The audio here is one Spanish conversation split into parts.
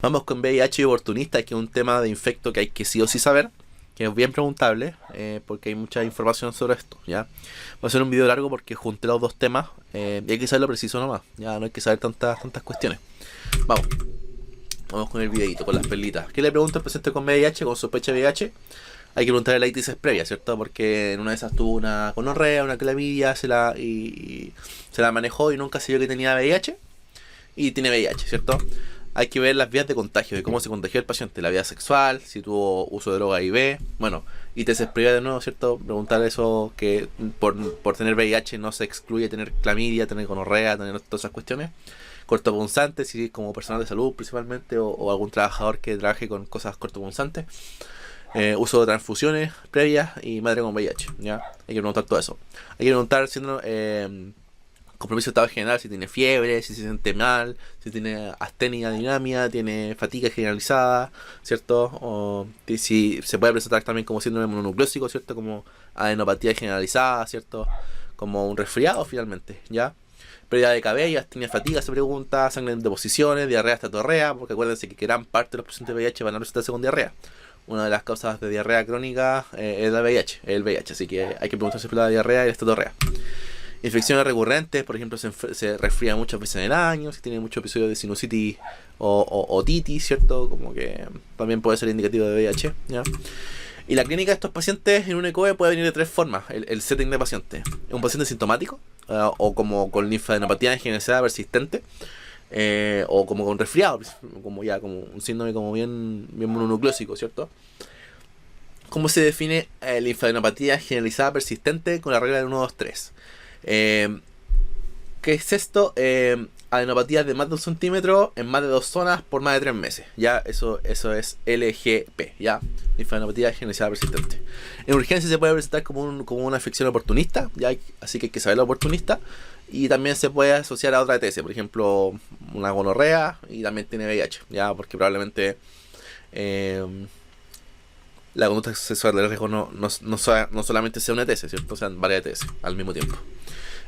Vamos con VIH y oportunista, que es un tema de infecto que hay que sí o sí saber, que es bien preguntable, porque hay mucha información sobre esto, ¿ya? Voy a hacer un video largo porque junté los dos temas, y hay que saber lo preciso nomás, ya no hay que saber tantas cuestiones. Vamos con el videito, con las perlitas. ¿Qué le pregunto al paciente con VIH, con sospecha de VIH? Hay que preguntarle la ITS previa, ¿cierto? Porque en una de esas tuvo una gonorrea, una clamidia, se la manejó y nunca se vio que tenía VIH, y tiene VIH, ¿cierto? Hay que ver las vías de contagio, de cómo se contagió el paciente, la vía sexual, si tuvo uso de droga IV, bueno, ITS previa de nuevo, ¿cierto? Preguntar eso, que por tener VIH no se excluye tener clamidia, tener gonorrea, tener todas esas cuestiones. Cortopunzantes, si como personal de salud principalmente, o algún trabajador que trabaje con cosas cortopunzantes. Uso de transfusiones previas y madre con VIH, ¿ya? Hay que preguntar todo eso. Hay que preguntar siendo compromiso de estado general, si tiene fiebre, si se siente mal, si tiene astenia, dinamia, tiene fatiga generalizada, ¿cierto? O si se puede presentar también como síndrome mononucleósico, ¿cierto? Como adenopatía generalizada, ¿cierto? Como un resfriado finalmente, ¿ya? Pérdida de cabello, astenia, fatiga, se pregunta, sangre en deposiciones, diarrea, estatorrea, porque acuérdense que gran parte de los pacientes de VIH van a presentarse con diarrea. Una de las causas de diarrea crónica es la VIH, el VIH, así que hay que preguntarse por la diarrea y la estatorrea. Infecciones recurrentes, por ejemplo, se resfría muchas veces en el año, si tiene muchos episodios de sinusitis o otitis, ¿cierto? Como que también puede ser indicativo de VIH, ¿ya? Y la clínica de estos pacientes en un ECOE puede venir de tres formas, el setting de paciente. Un paciente sintomático, o como con linfadenopatía generalizada persistente, o como con resfriado, como un síndrome como bien mononucleósico, ¿cierto? ¿Cómo se define linfadenopatía generalizada persistente con la regla del 1, 2, 3? ¿Qué es esto? Adenopatías de más de 1 centímetro en más de 2 zonas por más de 3 meses. Ya, eso es LGP, ya, linfadenopatía generalizada persistente. En urgencia se puede presentar como una infección oportunista, ya, así que hay que saber lo oportunista. Y también se puede asociar a otra ETS, por ejemplo, una gonorrea, y también tiene VIH, ya, porque probablemente la conducta sexual de riesgo no solamente sea una ETS, ¿cierto? Sean varias ETS al mismo tiempo.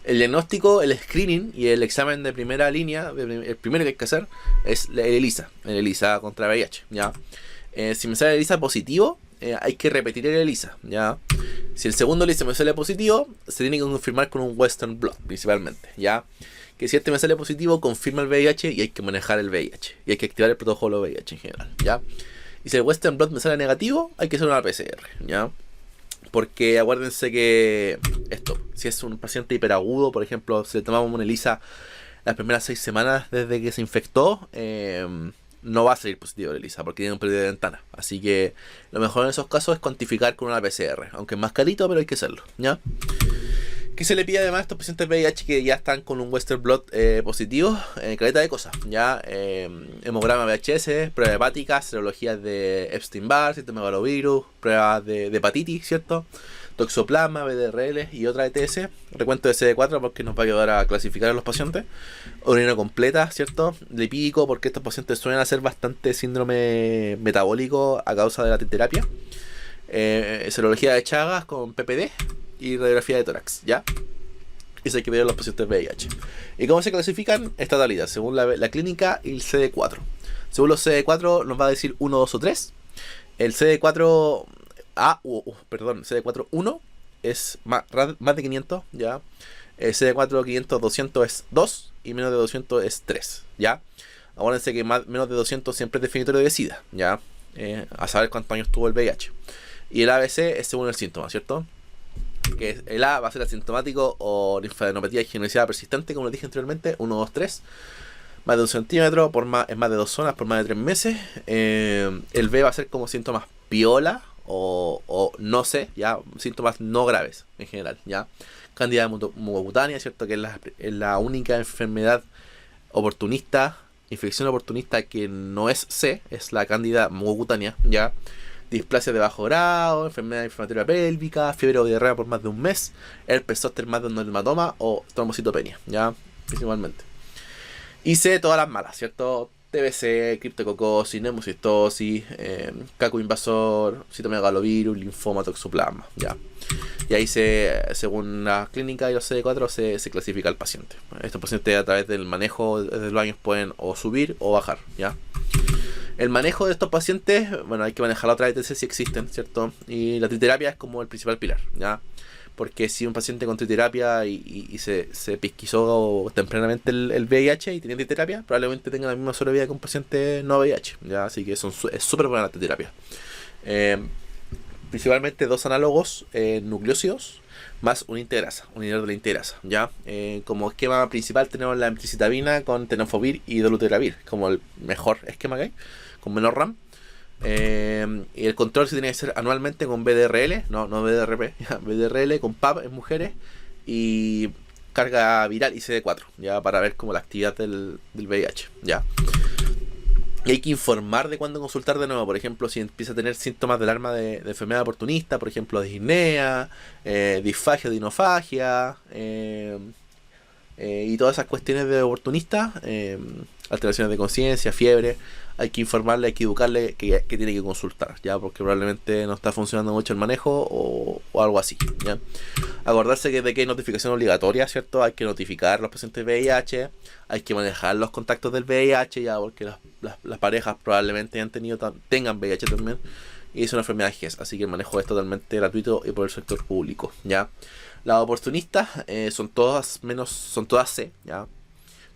El diagnóstico, el screening y el examen de primera línea, el primero que hay que hacer es el ELISA contra VIH, ¿ya? Si me sale el ELISA positivo, hay que repetir el ELISA, ¿ya? Si el segundo ELISA me sale positivo, se tiene que confirmar con un Western Blot, principalmente, ¿ya? Que si este me sale positivo, confirma el VIH y hay que manejar el VIH. Y hay que activar el protocolo VIH en general, ¿ya? Y si el Western Blot me sale negativo, hay que hacer una PCR, ¿ya? Porque acuérdense que si es un paciente hiperagudo, por ejemplo, si le tomamos una ELISA las primeras 6 semanas desde que se infectó, no va a salir positivo la ELISA porque tiene un periodo de ventana. Así que lo mejor en esos casos es cuantificar con una PCR, aunque es más carito, pero hay que hacerlo, ¿ya? ¿Qué se le pide además a estos pacientes VIH que ya están con un Western Blot positivo? Caleta de cosas, ¿ya? Hemograma VHS, pruebas hepáticas, serologías de Epstein-Barr, citomegalovirus, pruebas de hepatitis, ¿cierto? Toxoplasma, VDRL y otra ETS. Recuento de CD4 porque nos va a ayudar a clasificar a los pacientes. Orina completa, ¿cierto? Lipídico porque estos pacientes suelen hacer bastante síndrome metabólico a causa de la terapia. Serología de Chagas con PPD y radiografía de tórax, ¿ya? Eso hay que ver a los pacientes VIH. ¿Y cómo se clasifican? Estatalidad, según la clínica y el CD4. Según los CD4 nos va a decir 1, 2 o 3. El CD4 CD4-1 es más de 500, ¿ya? El CD4 500, 200 es 2 y menos de 200 es 3, ¿ya? Acuérdense que menos de 200 siempre es definitorio de SIDA, ¿ya? A saber cuántos años tuvo el VIH. Y el ABC es según el síntoma, ¿cierto? Que el A va a ser asintomático o linfadenopatía generalizada persistente, como les dije anteriormente, 1, 2, 3. Más de 1 centímetro en más de 2 zonas por más de 3 meses. El B va a ser como síntomas piola o no sé, ya, síntomas no graves en general, ya. Cándida mucocutánea, ¿cierto? Que es la única enfermedad oportunista, infección oportunista que no es C, es la cándida mucocutánea, ya. Displasia de bajo grado, enfermedad inflamatoria pélvica, fiebre o diarrea por más de 1 mes, herpes zóster más de un hematoma o trombocitopenia, ya, principalmente. Y C, todas las malas, ¿cierto? TBC, criptococosis, neumocistosis, caco invasor, citomegalovirus, linfoma, toxoplasma, ya. Y ahí según la clínica y los CD4 se clasifica al paciente. Estos pacientes a través del manejo de los años pueden o subir o bajar, ¿ya? El manejo de estos pacientes, bueno, hay que manejar la otra ETC si existen, ¿cierto? Y la triterapia es como el principal pilar, ¿ya? Porque si un paciente con triterapia y se pesquisó tempranamente el VIH y tenía triterapia, probablemente tenga la misma sobrevida que un paciente no VIH, ¿ya? Así que es súper buena la triterapia. Principalmente 2 análogos nucleósidos más una integrasa, un inhibidor de la integrasa, ¿ya? Como esquema principal tenemos la emtricitabina con tenofovir y dolutegravir, como el mejor esquema que hay, con menor RAM. Y el control se tiene que hacer anualmente con BDRL, no BDRP, ya, BDRL con PAP en mujeres y carga viral y CD4, ya, para ver como la actividad del VIH, ya. Y hay que informar de cuándo consultar de nuevo. Por ejemplo, si empieza a tener síntomas del arma de enfermedad oportunista, por ejemplo, disnea, disfagia, dinofagia, y todas esas cuestiones de oportunista, alteraciones de conciencia, fiebre, hay que informarle, hay que educarle que tiene que consultar, ya, porque probablemente no está funcionando mucho el manejo o algo así, ya. Acordarse de que hay notificación obligatoria, ¿cierto? Hay que notificar a los pacientes VIH, hay que manejar los contactos del VIH, ya, porque las parejas probablemente tengan VIH también, y es una enfermedad GES, así que el manejo es totalmente gratuito y por el sector público, ya. Las oportunistas son todas C, ya.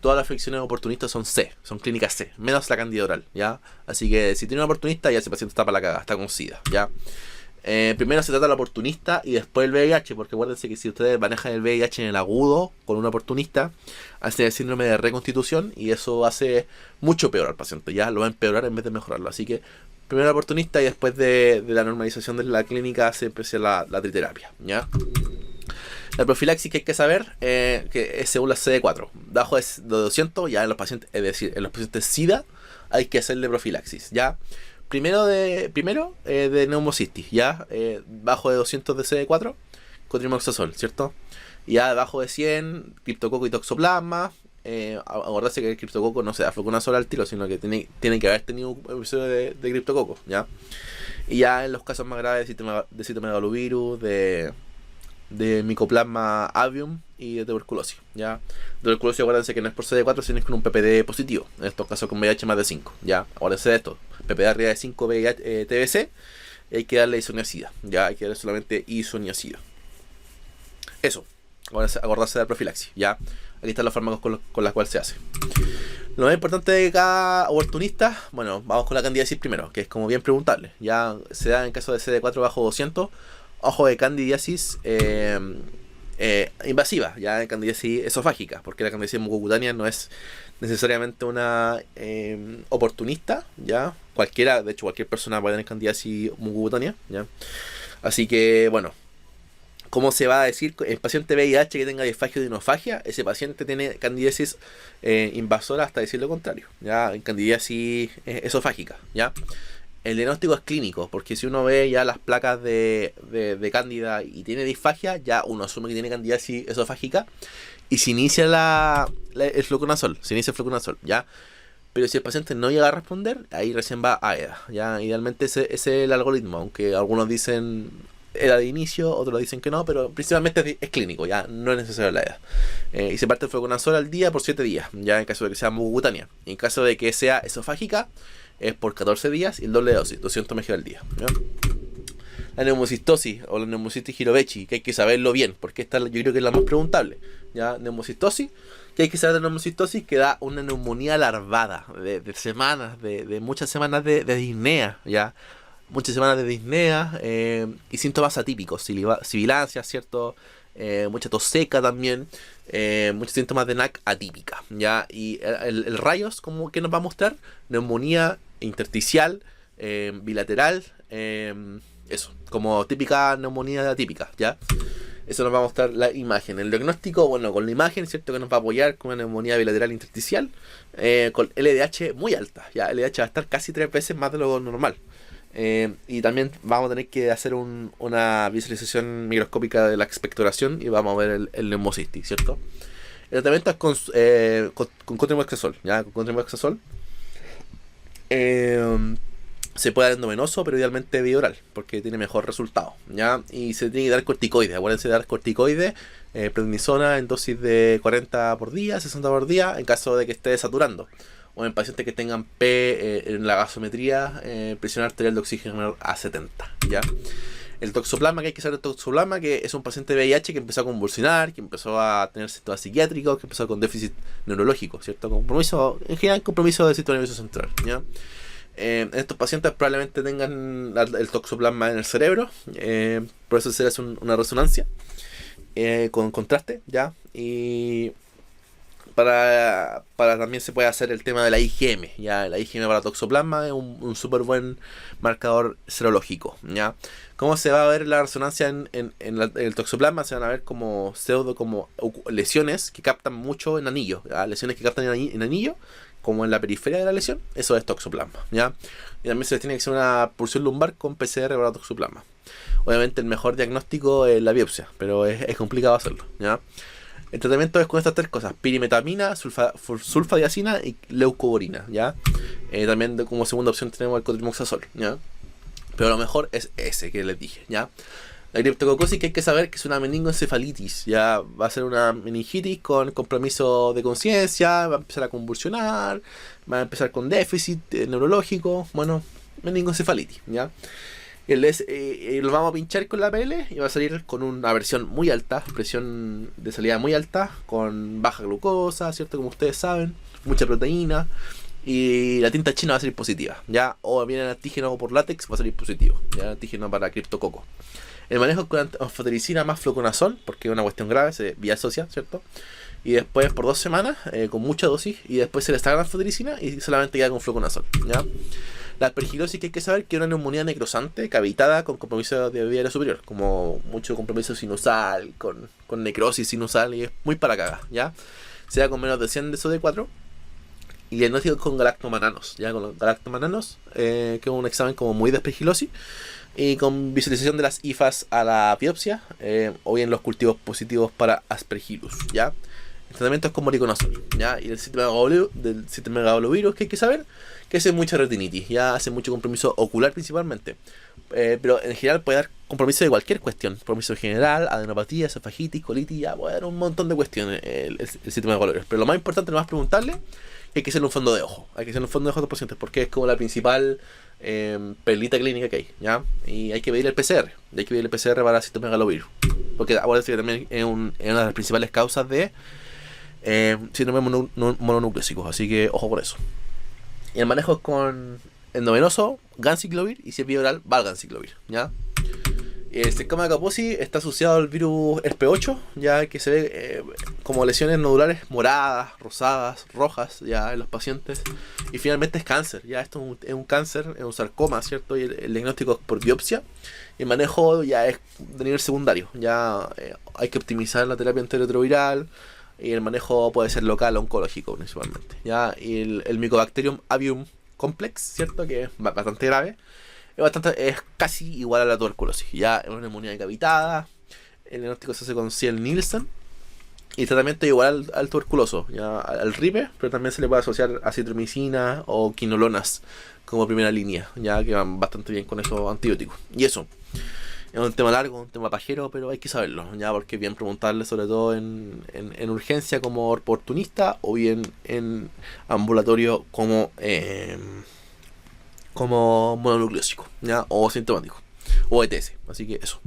Todas las afecciones oportunistas son C, son clínicas C, menos la candida oral, ¿ya? Así que si tiene un oportunista, ya ese paciente está para la cagada, está con SIDA, ¿ya? Primero se trata el oportunista y después el VIH, porque acuérdense que si ustedes manejan el VIH en el agudo con un oportunista, hace el síndrome de reconstitución y eso hace mucho peor al paciente, ¿ya? Lo va a empeorar en vez de mejorarlo. Así que primero el oportunista y después de la normalización de la clínica se empieza la triterapia, ¿ya? La profilaxis que hay que saber, que es según la CD4. Bajo de 200, ya en los pacientes, es decir, en los pacientes SIDA, hay que hacerle profilaxis, ¿ya? Primero de neumocistis, ¿ya? Bajo de 200 de CD4, cotrimoxazol, ¿cierto? Ya bajo de 100, criptococo y toxoplasma. Acordarse que el criptococo no se da fluconazol al tiro, sino que tiene que haber tenido un episodio de criptococo, ¿ya? Y ya en los casos más graves de citomegalovirus, de Mycoplasma avium y de tuberculosis, ¿ya? Tuberculosis, acuérdense que no es por CD4, sino es con un PPD positivo, en estos casos con VIH más de 5, ¿ya? Acuérdense de esto, PPD arriba de 5 VIH, TBC, y hay que darle isoniazida, ¿ya? Hay que darle solamente isoniazida. Eso, acordarse de la profilaxis, ¿ya? Aquí están los fármacos con los cuales se hace. Lo más importante de cada oportunista, bueno, vamos con la candidiasis primero, que es como bien preguntable, ya se da en caso de CD4 bajo 200, ojo de candidiasis invasiva, ya candidiasis esofágica, porque la candidiasis mucocutánea no es necesariamente una oportunista, ya de hecho cualquier persona puede tener candidiasis mucocutánea, ya. Así que bueno, ¿cómo se va a decir? El paciente VIH que tenga disfagia o dinofagia, ese paciente tiene candidiasis invasora hasta decir lo contrario, ya, en candidiasis esofágica, ya. El diagnóstico es clínico, porque si uno ve ya las placas de cándida y tiene disfagia, ya uno asume que tiene candidiasis esofágica y se inicia el fluconazol, ¿ya? Pero si el paciente no llega a responder, ahí recién va a EDA, ¿ya? Idealmente ese es el algoritmo, aunque algunos dicen EDA de inicio, otros dicen que no, pero principalmente es clínico, ya no es necesario la EDA. Y se parte el fluconazol al día por 7 días, ya en caso de que sea mucocutánea. En caso de que sea esofágica, es por 14 días y el doble de dosis, 200 mg al día, ¿ya? La neumocistosis o la neumocitis Girovechi, que hay que saberlo bien, porque esta yo creo que es la más preguntable, ¿ya? Neumocistosis, que hay que saber de neumocistosis, que da una neumonía larvada de semanas, de muchas semanas de disnea, ¿ya? Muchas semanas de disnea y síntomas atípicos, sibilancia, ¿cierto? Mucha tos seca también, muchos síntomas de NAC atípica, ¿ya? Y el rayos, como que nos va a mostrar, neumonía intersticial, bilateral, eso, como típica neumonía atípica, ¿ya? Eso nos va a mostrar la imagen. El diagnóstico, bueno, con la imagen, ¿cierto? Que nos va a apoyar con una neumonía bilateral intersticial, con LDH muy alta, ¿ya? LDH va a estar casi 3 veces más de lo normal. Y también vamos a tener que hacer una visualización microscópica de la expectoración y vamos a ver el neumocistis, ¿cierto? El tratamiento es con cotrimoxazol, ¿ya? Con cotrimoxazol se puede dar endovenoso, pero idealmente vía oral, porque tiene mejor resultado, ¿ya? Y se tiene que dar corticoides, acuérdense de dar corticoides, prednisona en dosis de 40 por día, 60 por día, en caso de que esté saturando. o en pacientes que tengan P en la gasometría, presión arterial de oxígeno menor a 70, ¿ya? El toxoplasma, que hay que saber el toxoplasma, que es un paciente de VIH que empezó a convulsionar, que empezó a tener síntomas psiquiátricos, que empezó con déficit neurológico, ¿cierto? Compromiso, en general, compromiso del sistema nervioso central, ¿ya? Estos pacientes probablemente tengan el toxoplasma en el cerebro, por eso se hace una resonancia con contraste, ¿ya? Y para también se puede hacer el tema de la IgM, ¿ya? La IgM para toxoplasma es un súper buen marcador serológico, ¿ya? ¿Cómo se va a ver la resonancia en el toxoplasma? Se van a ver como lesiones que captan mucho en anillo, ¿ya? Lesiones que captan en anillo, como en la periferia de la lesión, eso es toxoplasma, ¿ya? Y también se les tiene que hacer una pulsión lumbar con PCR para toxoplasma. Obviamente el mejor diagnóstico es la biopsia, pero es complicado hacerlo, ¿ya? El tratamiento es con estas tres cosas: pirimetamina, sulfadiazina y leucoborina, ¿ya? También como segunda opción tenemos el cotrimoxazol, ¿ya? Pero lo mejor es ese que les dije, ¿ya? La criptococosis, que hay que saber que es una meningoencefalitis, ya va a ser una meningitis con compromiso de conciencia, va a empezar a convulsionar, va a empezar con déficit neurológico, bueno, meningoencefalitis, ¿ya? Lo vamos a pinchar con la PL y va a salir con una versión muy alta, presión de salida muy alta, con baja glucosa, ¿cierto? Como ustedes saben, mucha proteína, y la tinta china va a salir positiva, ¿ya? O bien el antígeno por látex va a salir positivo, ¿ya? El antígeno para criptococo. El manejo con anfotericina más fluconazol, porque es una cuestión grave, se vía socia, ¿cierto? Y después por 2 semanas, con mucha dosis, y después se le saca la anfotericina y solamente queda con fluconazol, ¿ya? La aspergilosis, que hay que saber que es una neumonía necrosante, cavitada, con compromiso de vía aérea superior, como mucho compromiso sinusal, con necrosis sinusal, y es muy para cagar, ¿ya? Se da con menos de 100 de SOD4. Y diagnóstico con galactomananos, ¿ya? Con los galactomananos, que es un examen como muy de aspergilosis, y con visualización de las IFAs a la biopsia, o bien los cultivos positivos para aspergillus, ¿ya? El tratamiento es con moriconazol, ¿ya? Y el citomegalovirus, que hay que saber que hace mucha retinitis, ya hace mucho compromiso ocular principalmente, pero en general puede dar compromiso de cualquier cuestión, compromiso general, adenopatía, esofagitis, colitis, ya puede dar un montón de cuestiones el citomegalovirus, pero lo más importante, lo más preguntarle, hay que hacer un fondo de ojo. Hay que hacer un fondo de ojo a los pacientes porque es como la principal perlita clínica que hay, ¿ya? Y hay que pedir el PCR. Y hay que pedir el PCR para citomegalovirus. Porque ahora sí que también es una de las principales causas de síndrome mononucleósico. Así que ojo por eso. Y el manejo es con endovenoso, ganciclovir, y si es vía oral, valganciclovir, ¿ya? El sarcoma de Kaposi está asociado al virus HERP8, ya que se ve como lesiones nodulares moradas, rosadas, rojas, ya en los pacientes. Y finalmente es cáncer, ya esto es un cáncer, es un sarcoma, ¿cierto? Y el diagnóstico es por biopsia. Y el manejo ya es de nivel secundario, ya hay que optimizar la terapia antirretroviral. Y el manejo puede ser local o oncológico principalmente, ya. Y el Mycobacterium avium complex, ¿cierto? Que es bastante grave. Es casi igual a la tuberculosis. Ya es una neumonía decapitada. El diagnóstico se hace con Ciel-Nielsen. Y el tratamiento es igual al tuberculoso, ya al RIPE, pero también se le puede asociar acitromicina o quinolonas como primera línea, ya que van bastante bien con esos antibióticos. Y eso, es un tema largo, un tema pajero, pero hay que saberlo, ya, porque es bien preguntarle, sobre todo en urgencia como oportunista, o bien en ambulatorio como mononucleósico, ¿ya? O sintomático, o ETS. Así que eso.